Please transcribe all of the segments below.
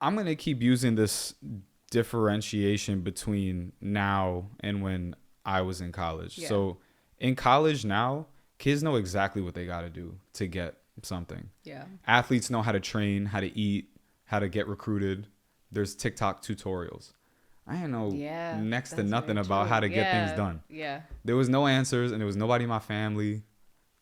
I'm going to keep using this differentiation between now and when I was in college. Yeah. So in college now, kids know exactly what they got to do to get something. Yeah. Athletes know how to train, how to eat, how to get recruited. There's TikTok tutorials. I didn't know next to nothing about how to get things done. Yeah. There was no answers, and there was nobody in my family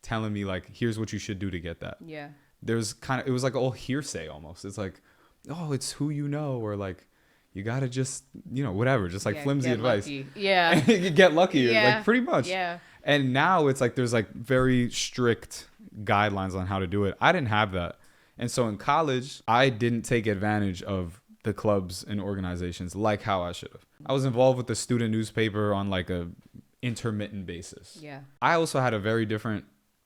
telling me like, here's what you should do to get that. Yeah. It was like all hearsay almost. It's like, oh, it's who you know, or like, you gotta just, whatever, just like flimsy advice. Lucky. Yeah. You get lucky, Yeah. like pretty much. Yeah. And now it's like there's like very strict guidelines on how to do it. I didn't have that. And so in college, I didn't take advantage of the clubs and organizations like how I should have. I was involved with the student newspaper on like a intermittent basis. Yeah. I also had a very different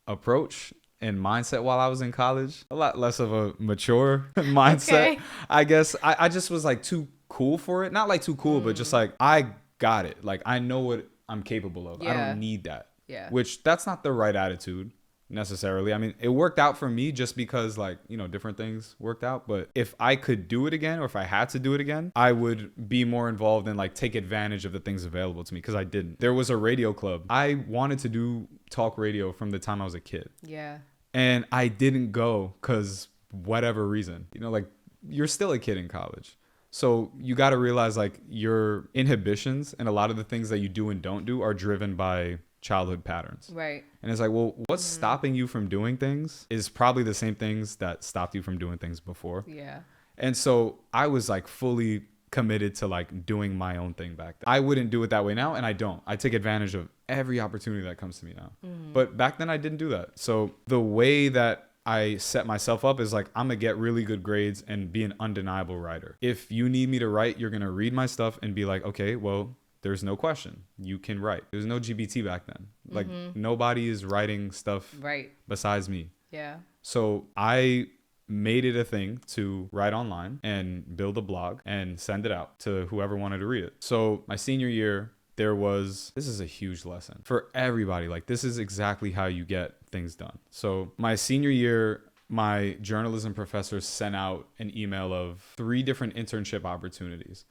approach and mindset while I was in college. A lot less of a mature mindset. Okay. I guess I just was like too cool for it. Not like too cool, but just like I got it. Like I know what I'm capable of. I Yeah. don't need that. Yeah. Which that's not the right attitude necessarily. I mean, it worked out for me just because like, different things worked out. But if I could do it again, or if I had to do it again, I would be more involved and like take advantage of the things available to me, because I didn't. There was a radio club. I wanted to do talk radio from the time I was a kid. Yeah. And I didn't go because whatever reason, like you're still a kid in college. So you got to realize like your inhibitions and a lot of the things that you do and don't do are driven by childhood patterns. Right. And it's like, well, what's stopping you from doing things is probably the same things that stopped you from doing things before. Yeah. And so I was like fully committed to like doing my own thing back then. I wouldn't do it that way now, and I don't. I take advantage of every opportunity that comes to me now. But back then I didn't do that. So the way that I set myself up is like, I'm gonna get really good grades and be an undeniable writer. If you need me to write, you're gonna read my stuff and be like, okay, well, there's no question, you can write. There's no GBT back then. Like nobody is writing stuff Right. besides me. Yeah. So I made it a thing to write online and build a blog and send it out to whoever wanted to read it. So my senior year, this is a huge lesson for everybody. Like this is exactly how you get things done. So my senior year, my journalism professor sent out an email of 3 different internship opportunities.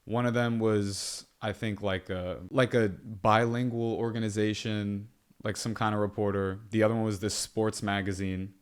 One of them was, I think, like a bilingual organization, like some kind of reporter. The other one was this sports magazine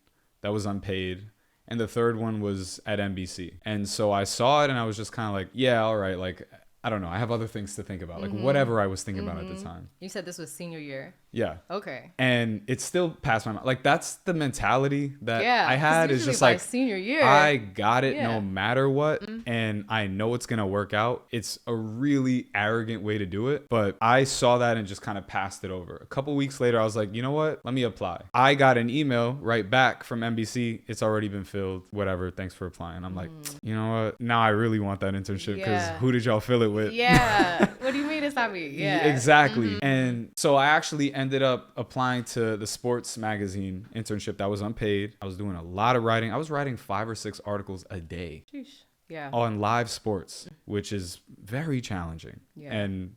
that was unpaid. And the third one was at NBC. And so I saw it and I was just kind of like, yeah, all right. Like, I don't know. I have other things to think about. Like whatever I was thinking about at the time. You said this was senior year. Yeah. Okay. And it still passed my mind. Like that's the mentality that Yeah. I had, is just by like senior year. I got it Yeah. no matter what. And I know it's going to work out. It's a really arrogant way to do it. But I saw that and just kind of passed it over. A couple weeks later, I was like, you know what? Let me apply. I got an email right back from NBC. It's already been filled. Whatever. Thanks for applying. I'm like, you know what? Now I really want that internship, because Yeah. who did y'all fill it with? Yeah. What do you mean it's not me? Yeah. Exactly. And so I actually ended up applying to the sports magazine internship that was unpaid. I was doing a lot of writing. I was writing 5 or 6 articles a day Sheesh. Yeah. on live sports, which is very challenging. Yeah. And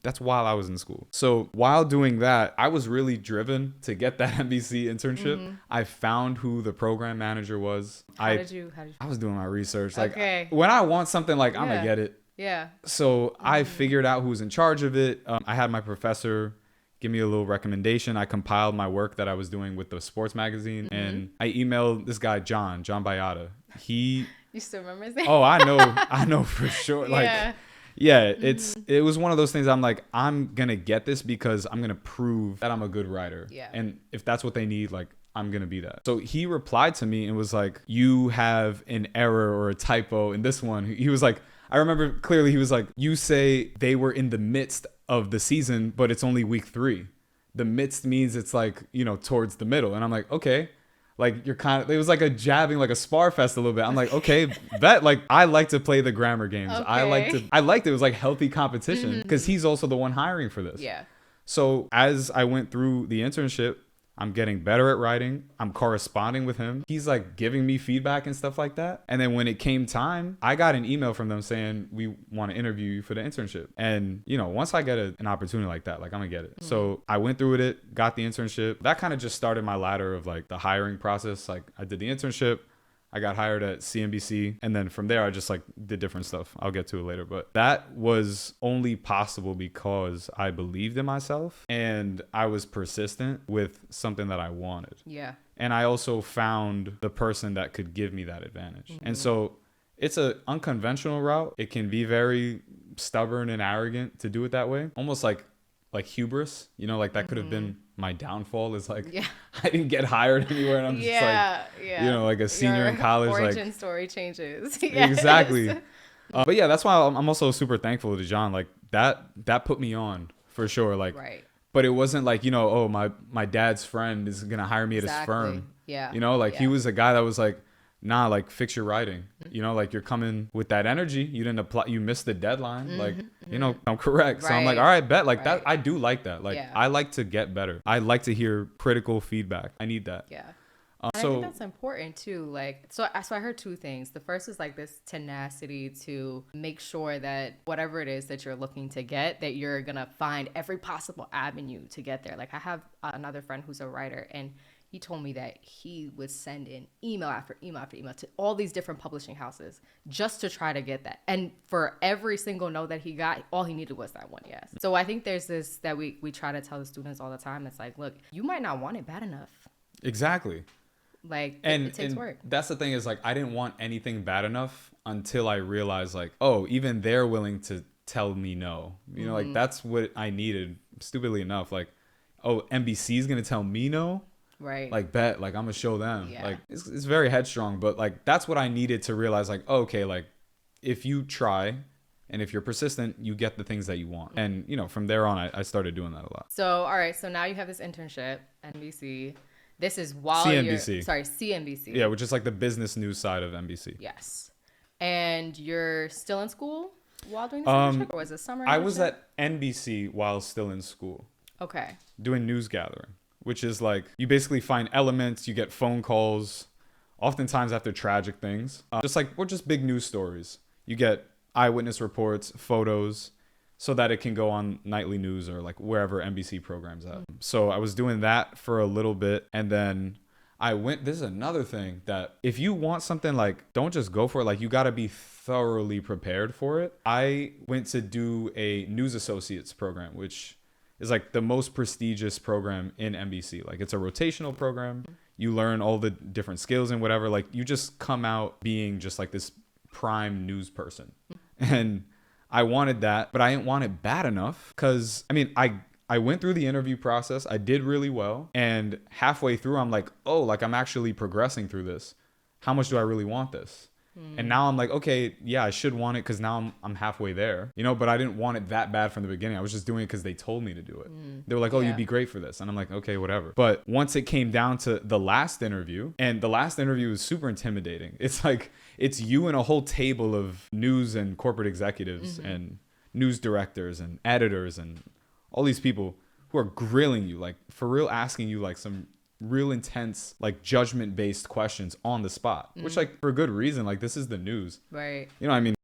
that's while I was in school. So while doing that, I was really driven to get that NBC internship. I found who the program manager was. How did you? I was doing my research. Like Okay. when I want something, like I'm Yeah. gonna get it. Yeah. So I figured out who was in charge of it. I had my professor give me a little recommendation. I compiled my work that I was doing with the sports magazine, and I emailed this guy, John Bayada. You still remember his name? Oh, I know for sure. Like, yeah, it was one of those things. I'm like, I'm gonna get this because I'm gonna prove that I'm a good writer. Yeah. And if that's what they need, like, I'm gonna be that. So he replied to me and was like, you have an error or a typo in this one. He was like, I remember clearly, he was like, you say they were in the midst of the season, but it's only week 3. The midst means it's like, towards the middle. And I'm like, okay. Like you're kind of, it was like a jabbing, like a spar fest a little bit. I'm like, okay, I like to play the grammar games. Okay. I liked it. It was like healthy competition, because he's also the one hiring for this. Yeah. So as I went through the internship, I'm getting better at writing. I'm corresponding with him. He's like giving me feedback and stuff like that. And then when it came time, I got an email from them saying, we want to interview you for the internship. And, once I get an opportunity like that, like I'm gonna get it. So I went through with it, got the internship. That kind of just started my ladder of like the hiring process. Like I did the internship. I got hired at CNBC. And then from there, I just like did different stuff. I'll get to it later. But that was only possible because I believed in myself and I was persistent with something that I wanted. Yeah. And I also found the person that could give me that advantage. And so it's a unconventional route. It can be very stubborn and arrogant to do it that way. Almost like hubris, you know, like that could have been my downfall is like, I didn't get hired anywhere. And I'm just you know, like a senior in college. Origin story changes. Exactly. But yeah, that's why I'm also super thankful to John. Like that put me on for sure. Like, but it wasn't like, you know, oh, my dad's friend is going to hire me at his firm. Yeah. You know, like he was a guy that was like, nah, like fix your writing. You know, like you're coming with that energy. You didn't apply. You missed the deadline. Like, you know, I'm correct. So I'm like, all right, bet. Like that. I do like that. Like I like to get better. I like to hear critical feedback. I need that. Yeah. I think that's important too. Like, so I heard two things. The first is like this tenacity to make sure that whatever it is that you're looking to get, that you're going to find every possible avenue to get there. Like I have another friend who's a writer, and he told me that he would send in email after email after email to all these different publishing houses just to try to get that. And for every single no that he got, all he needed was that one yes. So I think there's this that we try to tell the students all the time. It's like, look, you might not want it bad enough. Exactly. Like, it takes work. That's the thing is like, I didn't want anything bad enough until I realized like, oh, even they're willing to tell me no. You know, like that's what I needed, stupidly enough. Like, oh, NBC is going to tell me no? Right. Like, bet, like I'm going to show them. Like, it's very headstrong, but like, that's what I needed to realize like, oh, okay, like if you try and if you're persistent, you get the things that you want. And, you know, from there on, I started doing that a lot. So, all right. So now you have this internship, NBC. This is while CNBC. CNBC. Yeah, which is like the business news side of NBC. Yes. And you're still in school while doing this internship, or was it summer? I was at NBC while still in school. Okay. Doing news gathering, which is like you basically find elements, you get phone calls, oftentimes after tragic things. Just big news stories. You get eyewitness reports, photos, so that it can go on nightly news or like wherever NBC programs at. So I was doing that for a little bit, and then this is another thing that if you want something, like don't just go for it. Like you got to be thoroughly prepared for it. I went to do a news associates program, which is like the most prestigious program in NBC. Like it's a rotational program. You learn all the different skills and whatever. Like you just come out being just like this prime news person. And I wanted that, but I didn't want it bad enough because, I mean, I went through the interview process. I did really well. And halfway through, I'm like, oh, like I'm actually progressing through this. How much do I really want this? And now I'm like, okay, yeah, I should want it because now I'm halfway there, you know, but I didn't want it that bad from the beginning. I was just doing it because they told me to do it. They were like, oh, you'd be great for this. And I'm like, okay, whatever. But once it came down to the last interview, and the last interview was super intimidating. It's like, it's you and a whole table of news and corporate executives and news directors and editors and all these people who are grilling you, like for real, asking you like some real intense, like judgment based questions on the spot, which like for good reason, like this is the news. Right. You know what I mean?